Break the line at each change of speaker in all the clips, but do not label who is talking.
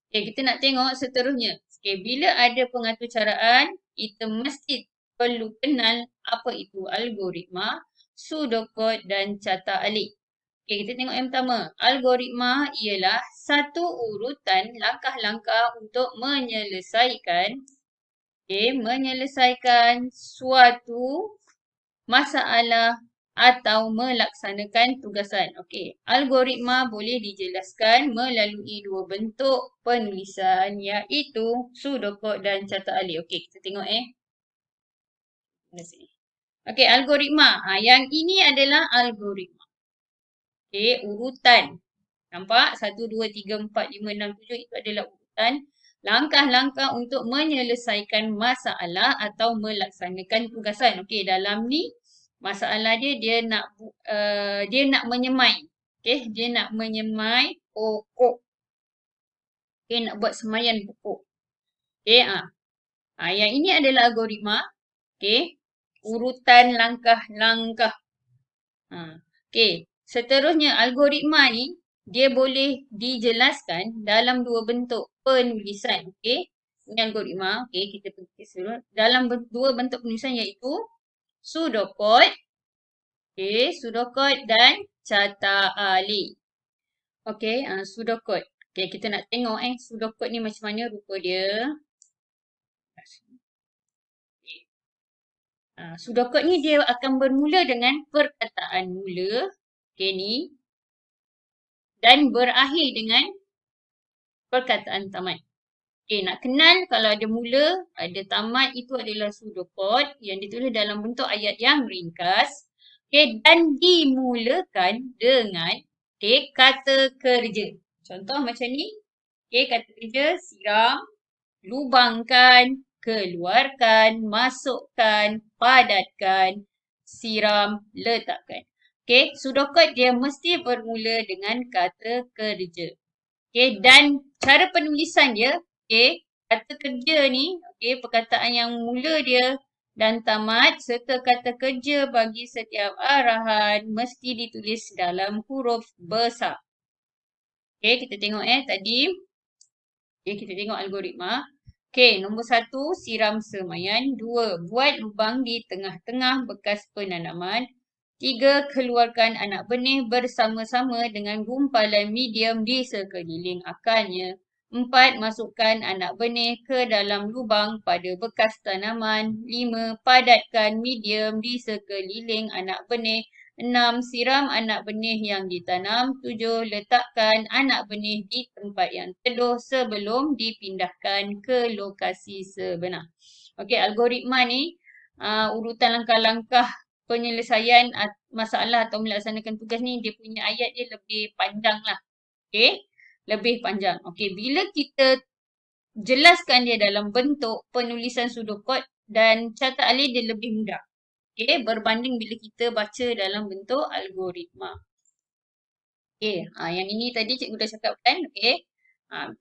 Okay, kita nak tengok seterusnya. Okay, bila ada pengaturcaraan, kita mesti perlu kenal apa itu algoritma, pseudocode dan carta alih. Okay, kita tengok yang pertama. Algoritma ialah satu urutan langkah-langkah untuk menyelesaikan suatu masalah atau melaksanakan tugasan. Okey, algoritma boleh dijelaskan melalui dua bentuk penulisan iaitu pseudocode dan carta alih. Okey, kita tengok Okey, algoritma. Yang ini adalah algoritma. Okey, urutan. Nampak? 1, 2, 3, 4, 5, 6, 7 itu adalah urutan langkah-langkah untuk menyelesaikan masalah atau melaksanakan tugasan. Okey, dalam ni masalah dia nak menyemai. Okey, dia nak menyemai pokok. Okey, nak buat semaian pokok. Okey, yang ini adalah algoritma. Okey, urutan langkah-langkah. Okey, seterusnya algoritma ni dia boleh dijelaskan dalam dua bentuk penulisan. Okey, ini algoritma. Okey, kita pergi dulu. Dalam dua bentuk penulisan iaitu pseudocode. Okey, pseudocode dan carta alih. Okey, pseudocode. Okey, kita nak tengok pseudocode ni macam mana rupa dia. Pseudocode ni dia akan bermula dengan perkataan mula. Okey ni. Dan berakhir dengan perkataan tamat. Okey, nak kenal kalau ada mula, ada tamat, itu adalah pseudocode yang ditulis dalam bentuk ayat yang ringkas. Okey, dan dimulakan dengan kata kerja. Contoh macam ni. Okey, kata kerja siram, lubangkan, keluarkan, masukkan, padatkan, siram, letakkan. Okey, pseudocode dia mesti bermula dengan kata kerja. Okey, dan cara penulisan dia, okey, kata kerja ni, okey, perkataan yang mula dia dan tamat serta kata kerja bagi setiap arahan mesti ditulis dalam huruf besar. Okey, kita tengok tadi. Okey, kita tengok algoritma. Okey, nombor 1, siram semaian. 2, buat lubang di tengah-tengah bekas penanaman. 3, keluarkan anak benih bersama-sama dengan gumpalan medium di sekeliling akarnya. 4, masukkan anak benih ke dalam lubang pada bekas tanaman. 5, padatkan medium di sekeliling anak benih. 6, siram anak benih yang ditanam. 7, letakkan anak benih di tempat yang teduh sebelum dipindahkan ke lokasi sebenar. Okey, algoritma ni urutan langkah-langkah penyelesaian masalah atau melaksanakan tugas ni dia punya ayat dia lebih panjang lah. Okey, lebih panjang. Okey, bila kita jelaskan dia dalam bentuk penulisan pseudocode dan carta alih dia lebih mudah. Okey, berbanding bila kita baca dalam bentuk algoritma. Okey, yang ini tadi cikgu dah cakapkan. Okey,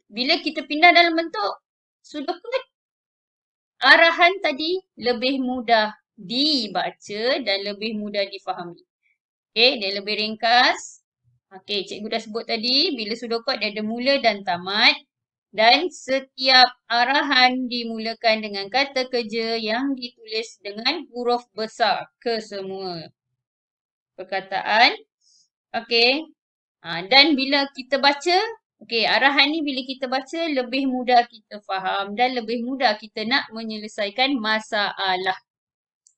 bila kita pindah dalam bentuk pseudocode, arahan tadi lebih mudah dibaca dan lebih mudah difahami. Okey, dia lebih ringkas. Okey, cikgu dah sebut tadi, bila pseudocode dia ada mula dan tamat. Dan setiap arahan dimulakan dengan kata kerja yang ditulis dengan huruf besar ke semua perkataan. Okey, dan bila kita baca, okey, arahan ni bila kita baca lebih mudah kita faham dan lebih mudah kita nak menyelesaikan masalah.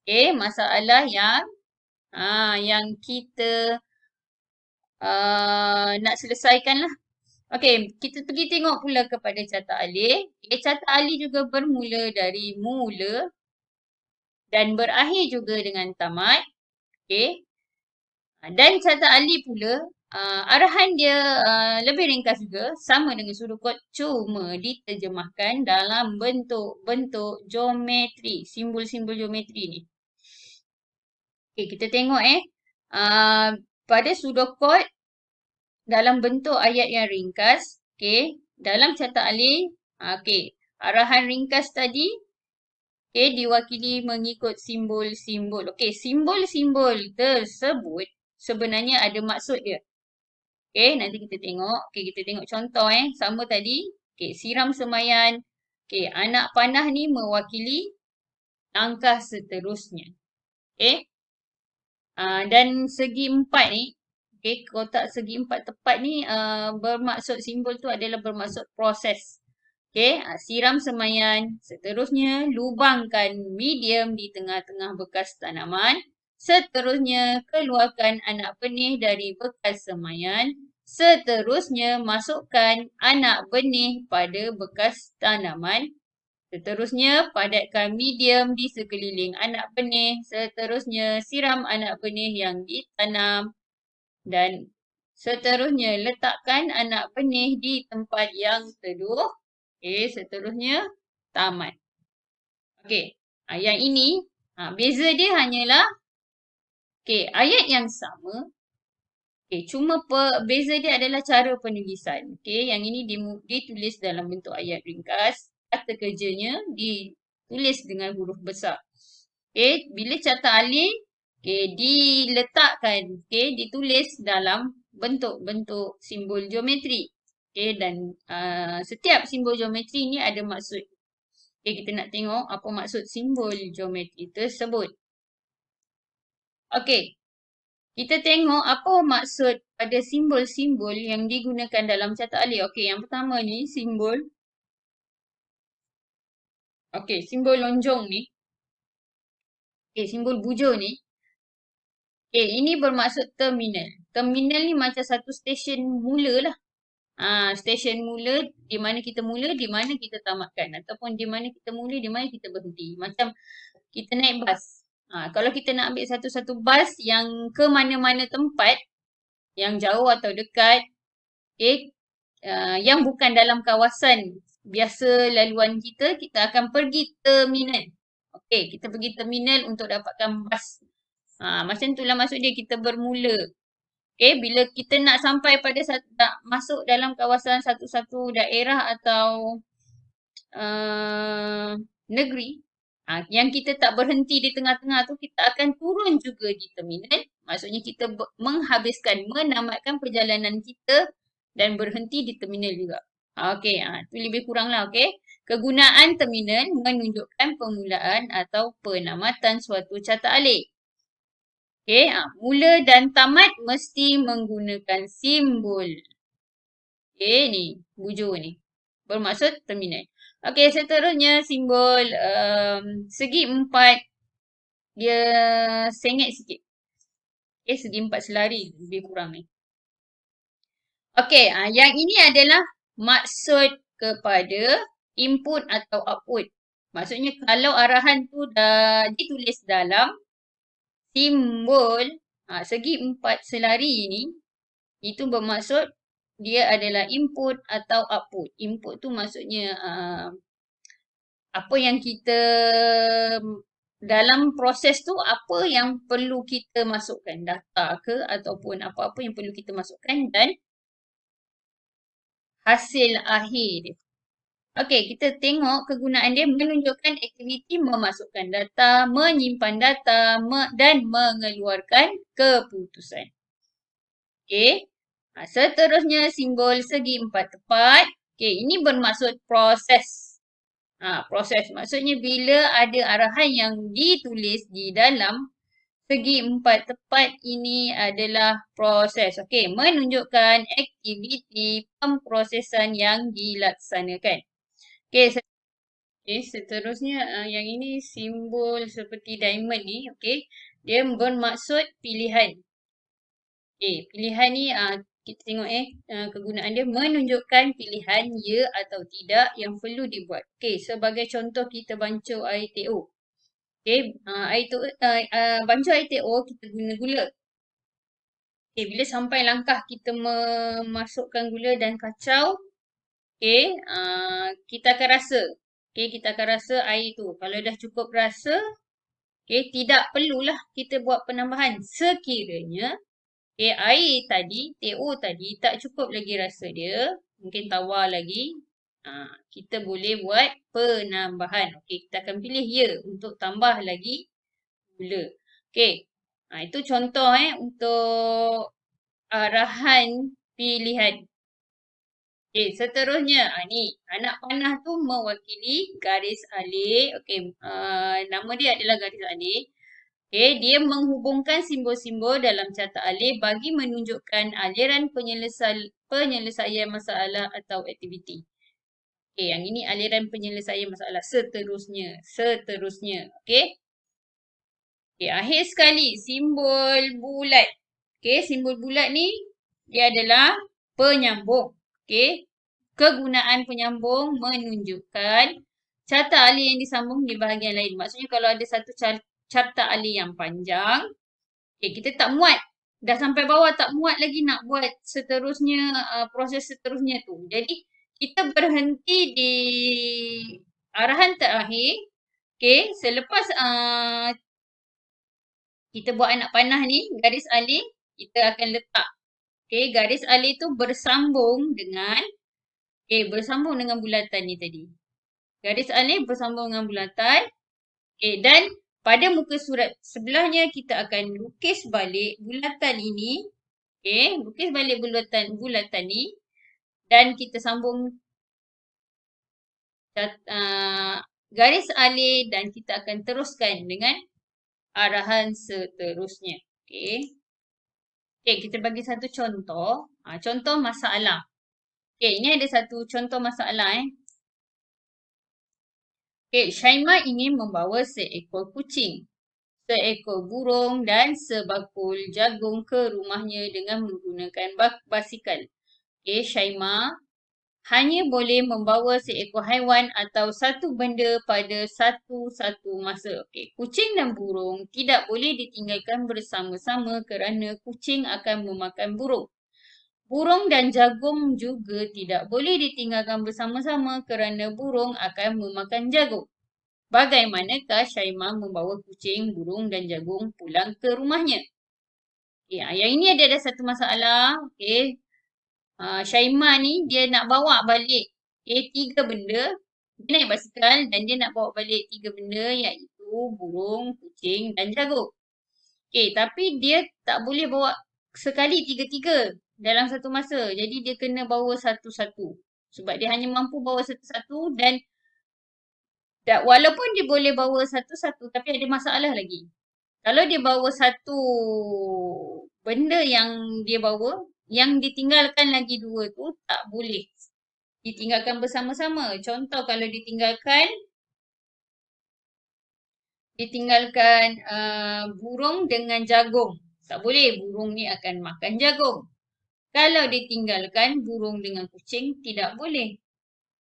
Okey, masalah yang kita nak selesaikan lah. Okey, kita pergi tengok pula kepada carta alih. Okay, carta alih juga bermula dari mula dan berakhir juga dengan tamat. Okey. Dan carta alih pula, arahan dia lebih ringkas juga. Sama dengan pseudocode, cuma diterjemahkan dalam bentuk-bentuk geometri. Simbol-simbol geometri ni. Okey, kita tengok pada pseudocode dalam bentuk ayat yang ringkas. Okey, dalam carta alih, okey, arahan ringkas tadi diwakili mengikut simbol-simbol. Okey, simbol-simbol tersebut sebenarnya ada maksud dia. Okey, nanti kita tengok. Okey, kita tengok contoh sama tadi. Okey, siram semaian. Okey, anak panah ni mewakili langkah seterusnya. Okey. Dan segi empat ni, okey, kotak segi empat tepat ni bermaksud simbol tu adalah bermaksud proses. Okey, siram semaian. Seterusnya, lubangkan medium di tengah-tengah bekas tanaman. Seterusnya, keluarkan anak benih dari bekas semaian. Seterusnya, masukkan anak benih pada bekas tanaman. Seterusnya, padatkan medium di sekeliling anak benih. Seterusnya, siram anak benih yang ditanam. Dan seterusnya, letakkan anak benih di tempat yang teduh. Okey, seterusnya, tamat. Okey, yang ini, beza dia hanyalah, okey, ayat yang sama. Okey, cuma beza dia adalah cara penulisan. Okey, yang ini ditulis dalam bentuk ayat ringkas. Kata kerjanya ditulis dengan huruf besar. Okey, bila carta alih, okey, diletakkan, okey, ditulis dalam bentuk-bentuk simbol geometri. Okey, dan setiap simbol geometri ni ada maksud. Okey, kita nak tengok apa maksud simbol geometri tersebut. Okey, kita tengok apa maksud pada simbol-simbol yang digunakan dalam carta alih. Okey, yang pertama ni simbol. Okey, simbol lonjong ni. Okey, simbol bujur ni. Okey, ini bermaksud terminal. Terminal ni macam satu stesen mula lah. Stesen mula di mana kita mula, di mana kita tamatkan. Ataupun di mana kita mula, di mana kita berhenti. Macam kita naik bas. Kalau kita nak ambil satu-satu bas yang ke mana-mana tempat, yang jauh atau dekat, okay, yang bukan dalam kawasan biasa laluan kita, kita akan pergi terminal. Okey, kita pergi terminal untuk dapatkan bas. Macam itulah maksud dia, kita bermula. Okey, bila kita nak sampai pada nak masuk dalam kawasan satu-satu daerah atau negeri, yang kita tak berhenti di tengah-tengah tu, kita akan turun juga di terminal. Maksudnya kita menghabiskan, menamatkan perjalanan kita dan berhenti di terminal juga. Okey, tu lebih kurang lah, okey. Kegunaan terminal menunjukkan permulaan atau penamatan suatu carta alih. Okey, mula dan tamat mesti menggunakan simbol. Okey, ni, bujur ni. Bermaksud terminal. Okey, seterusnya simbol segi empat. Dia sengit sikit. Okey, segi empat selari lebih kurang ni. Okey, yang ini adalah maksud kepada input atau output. Maksudnya kalau arahan tu dah ditulis dalam simbol segi empat selari ni, itu bermaksud dia adalah input atau output. Input tu maksudnya apa yang kita dalam proses tu apa yang perlu kita masukkan, data ke ataupun apa-apa yang perlu kita masukkan dan hasil akhir dia. Okey, kita tengok kegunaan dia menunjukkan aktiviti memasukkan data, menyimpan data dan mengeluarkan keputusan. Okey. Seterusnya simbol segi empat tepat. Okey, ini bermaksud proses. Proses maksudnya bila ada arahan yang ditulis di dalam segi empat tepat ini adalah proses. Okey, menunjukkan aktiviti pemprosesan yang dilaksanakan. Okey, seterusnya yang ini simbol seperti diamond ni, okey. Dia bermaksud pilihan. Okey, pilihan ni kita tengok kegunaan dia menunjukkan pilihan ya atau tidak yang perlu dibuat. Okey, sebagai contoh kita bancuh air TO. Okey, bancuh air TO kita guna gula. Okey, bila sampai langkah kita memasukkan gula dan kacau, okey, kita akan rasa. Okey, kita akan rasa air tu. Kalau dah cukup rasa, okey, tidak perlulah kita buat penambahan. Sekiranya, okey, air tadi, TO tadi tak cukup lagi rasa dia, mungkin tawar lagi, kita boleh buat penambahan. Okey, kita akan pilih ya untuk tambah lagi gula. Okey, itu contoh untuk arahan pilihan. Okey, seterusnya. Ni, anak panah tu mewakili garis alih. Okey, nama dia adalah garis alih. Okey, dia menghubungkan simbol-simbol dalam carta alih bagi menunjukkan aliran penyelesaian masalah atau aktiviti. Okey, yang ini aliran penyelesaian masalah. Seterusnya. Okey. Okey, akhir sekali simbol bulat. Okey, simbol bulat ni dia adalah penyambung. Okey. Kegunaan penyambung menunjukkan carta alih yang disambung di bahagian lain. Maksudnya kalau ada satu carta alih yang panjang, okay, kita tak muat. Dah sampai bawah tak muat lagi nak buat seterusnya, proses seterusnya tu. Jadi, kita berhenti di arahan terakhir. Okay, selepas kita buat anak panah ni, garis alih, kita akan letak. Okay, garis alih tu bersambung dengan bulatan ni tadi. Garis alih bersambung dengan bulatan. Dan pada muka surat sebelahnya kita akan lukis balik bulatan ini. Lukis balik bulatan ni dan kita sambung garis alih dan kita akan teruskan dengan arahan seterusnya. Kita bagi satu contoh. Contoh masalah. Ini ada satu contoh masalah. Syaimah ingin membawa seekor kucing, seekor burung dan sebakul jagung ke rumahnya dengan menggunakan basikal. Syaimah hanya boleh membawa seekor haiwan atau satu benda pada satu-satu masa. Kucing dan burung tidak boleh ditinggalkan bersama-sama kerana kucing akan memakan burung. Burung dan jagung juga tidak boleh ditinggalkan bersama-sama kerana burung akan memakan jagung. Bagaimanakah Syaimah membawa kucing, burung dan jagung pulang ke rumahnya? Yang ini ada satu masalah. Syaimah ni dia nak bawa balik 3 benda. Dia naik basikal dan dia nak bawa balik 3 benda iaitu burung, kucing dan jagung. Tapi dia tak boleh bawa sekali 3-3 dalam satu masa. Jadi dia kena bawa satu-satu. Sebab dia hanya mampu bawa satu-satu dan walaupun dia boleh bawa satu-satu tapi ada masalah lagi. Kalau dia bawa satu benda yang dia bawa, yang ditinggalkan lagi 2 tu tak boleh ditinggalkan bersama-sama. Contoh kalau ditinggalkan burung dengan jagung. Tak boleh, burung ni akan makan jagung. Kalau ditinggalkan burung dengan kucing, tidak boleh.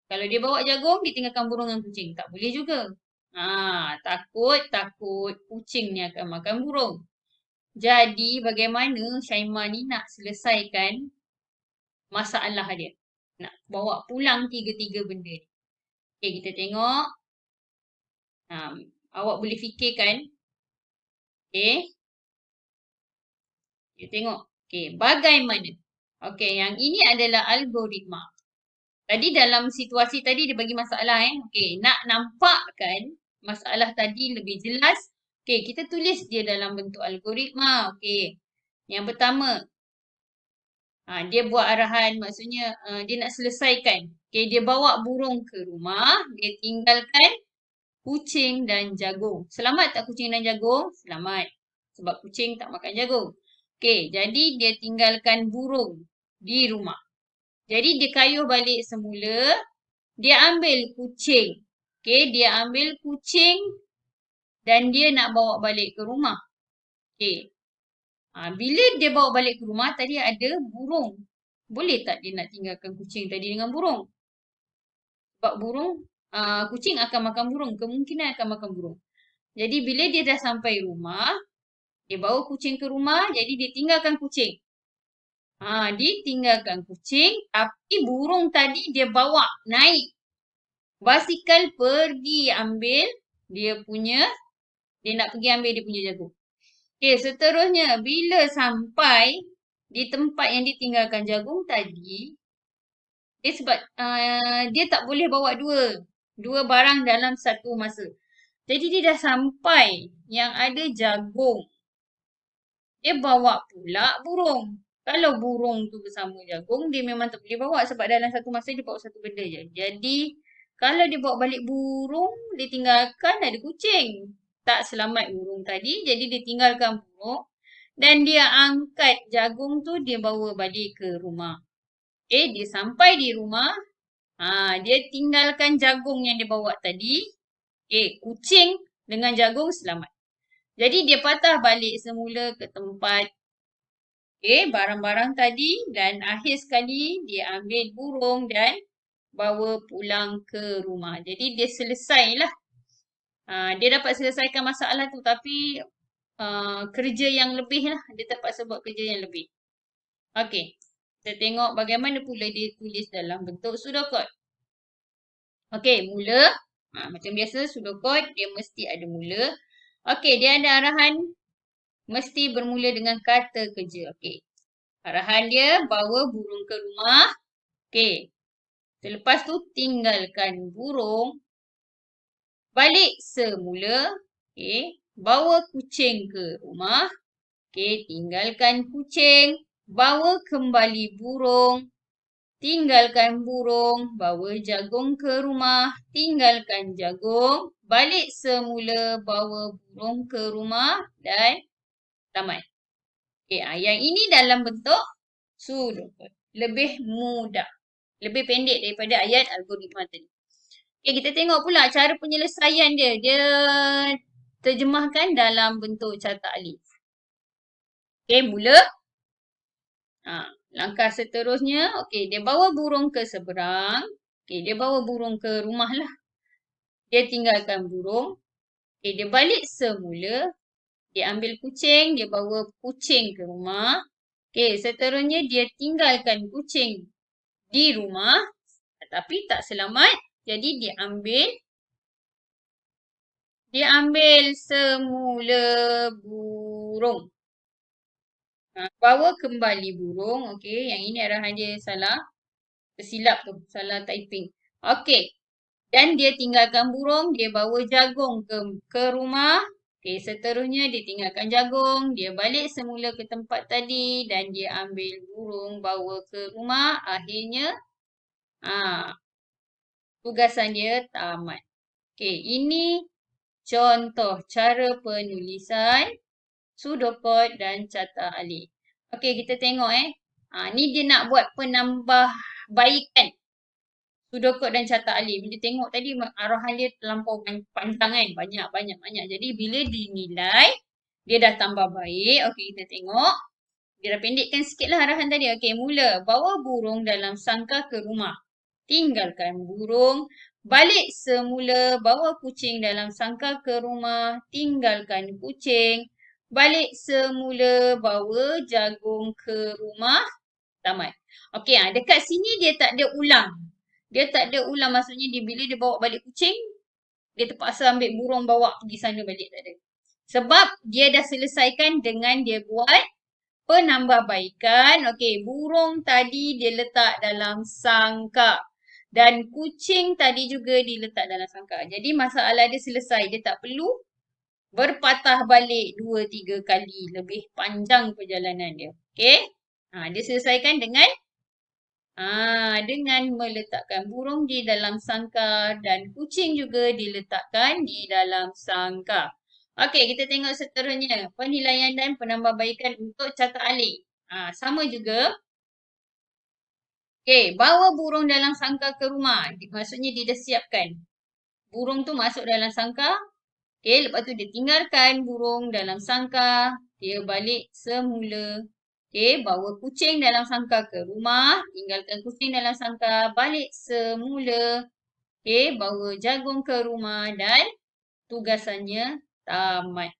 Kalau dia bawa jagung, ditinggalkan burung dengan kucing. Tak boleh juga. Takut kucing ni akan makan burung. Jadi, bagaimana Syaimah ni nak selesaikan masalah dia? Nak bawa pulang 3-3 benda ni. Kita tengok. Awak boleh fikirkan. Kita tengok. Bagaimana? Yang ini adalah algoritma. Tadi dalam situasi tadi dia bagi masalah. Nak nampakkan masalah tadi lebih jelas. Kita tulis dia dalam bentuk algoritma. Yang pertama. Dia buat arahan, maksudnya dia nak selesaikan. Dia bawa burung ke rumah. Dia tinggalkan kucing dan jagung. Selamat tak kucing dan jagung? Selamat. Sebab kucing tak makan jagung. Jadi dia tinggalkan burung di rumah. Jadi dia kayuh balik semula. Dia ambil kucing. Dia ambil kucing dan dia nak bawa balik ke rumah. Bila dia bawa balik ke rumah, tadi ada burung. Boleh tak dia nak tinggalkan kucing tadi dengan burung? Sebab kucing akan makan burung. Kemungkinan akan makan burung. Jadi bila dia dah sampai rumah, dia bawa kucing ke rumah, jadi dia tinggalkan kucing. Ditinggalkan kucing, tapi burung tadi dia bawa naik basikal pergi ambil dia nak pergi ambil dia punya jagung. Seterusnya, bila sampai di tempat yang ditinggalkan jagung tadi, sebab dia tak boleh bawa dua barang dalam satu masa. Jadi dia dah sampai yang ada jagung. Dia bawa pula burung. Kalau burung tu bersama jagung, dia memang tak boleh bawa sebab dalam satu masa dia bawa satu benda je. Jadi, kalau dia bawa balik burung, dia tinggalkan ada kucing. Tak selamat burung tadi, jadi dia tinggalkan burung. Dan dia angkat jagung tu, dia bawa balik ke rumah. Dia sampai di rumah, dia tinggalkan jagung yang dia bawa tadi. Kucing dengan jagung selamat. Jadi dia patah balik semula ke tempat barang-barang tadi dan akhir sekali dia ambil burung dan bawa pulang ke rumah. Jadi dia selesailah. Dia dapat selesaikan masalah tu tapi kerja yang lebih lah. Dia terpaksa buat kerja yang lebih. Okey. Kita tengok bagaimana pula dia tulis dalam bentuk pseudocode. Okey, mula. Macam biasa pseudocode dia mesti ada mula. Okey, dia ada arahan mesti bermula dengan kata kerja. Okey. Arahan dia bawa burung ke rumah. Okey. Selepas tu tinggalkan burung. Balik semula. Okey. Bawa kucing ke rumah. Okey. Tinggalkan kucing. Bawa kembali burung. Tinggalkan burung. Bawa jagung ke rumah. Tinggalkan jagung. Balik semula. Bawa burung ke rumah. Dan tamat. Yang ini dalam bentuk pseudocode. Lebih mudah. Lebih pendek daripada ayat algoritma tadi. Kita tengok pula cara penyelesaian dia. Dia terjemahkan dalam bentuk catak alif. Mula. Langkah seterusnya. Dia bawa burung ke seberang. Dia bawa burung ke rumah lah. Dia tinggalkan burung. Dia balik semula. Dia ambil kucing. Dia bawa kucing ke rumah. Seterusnya dia tinggalkan kucing di rumah. Tapi tak selamat. Jadi dia ambil semula burung. Bawa kembali burung. Yang ini arahan dia salah. Tersilap tu. Salah typing. Dan dia tinggalkan burung. Dia bawa jagung ke rumah. Seterusnya dia tinggalkan jagung. Dia balik semula ke tempat tadi. Dan dia ambil burung bawa ke rumah. Akhirnya tugasan dia tamat. Ini contoh cara penulisan pseudocode dan catak alif. Kita tengok ni dia nak buat penambahbaikan pseudocode dan catak alif. Bila tengok tadi arahan dia terlampau panjang kan. Banyak. Jadi bila dinilai, dia dah tambah baik. Kita tengok. Dia dah pendekkan sikit lah arahan tadi. Mula. Bawa burung dalam sangkar ke rumah. Tinggalkan burung. Balik semula. Bawa kucing dalam sangkar ke rumah. Tinggalkan kucing. Balik semula. Bawa jagung ke rumah. Tamat. Dekat sini dia tak ada ulang. Maksudnya bila dia bawa balik kucing, dia terpaksa ambil burung bawa pergi sana balik. Tak ada. Sebab dia dah selesaikan dengan dia buat penambahbaikan. Burung tadi dia letak dalam sangkar. Dan kucing tadi juga diletak dalam sangkar. Jadi masalah dia selesai. Dia tak perlu berpatah balik 2-3 kali. Lebih panjang perjalanan dia. Dia selesaikan dengan meletakkan burung di dalam sangkar dan kucing juga diletakkan di dalam sangkar. Kita tengok seterusnya. Penilaian dan penambahbaikan untuk catak alif. Sama juga. Bawa burung dalam sangkar ke rumah. Maksudnya dia dah siapkan. Burung tu masuk dalam sangkar. Lepas tu dia tinggalkan burung dalam sangkar. Dia balik semula. Bawa kucing dalam sangkar ke rumah. Tinggalkan kucing dalam sangkar. Balik semula. Bawa jagung ke rumah dan tugasannya tamat.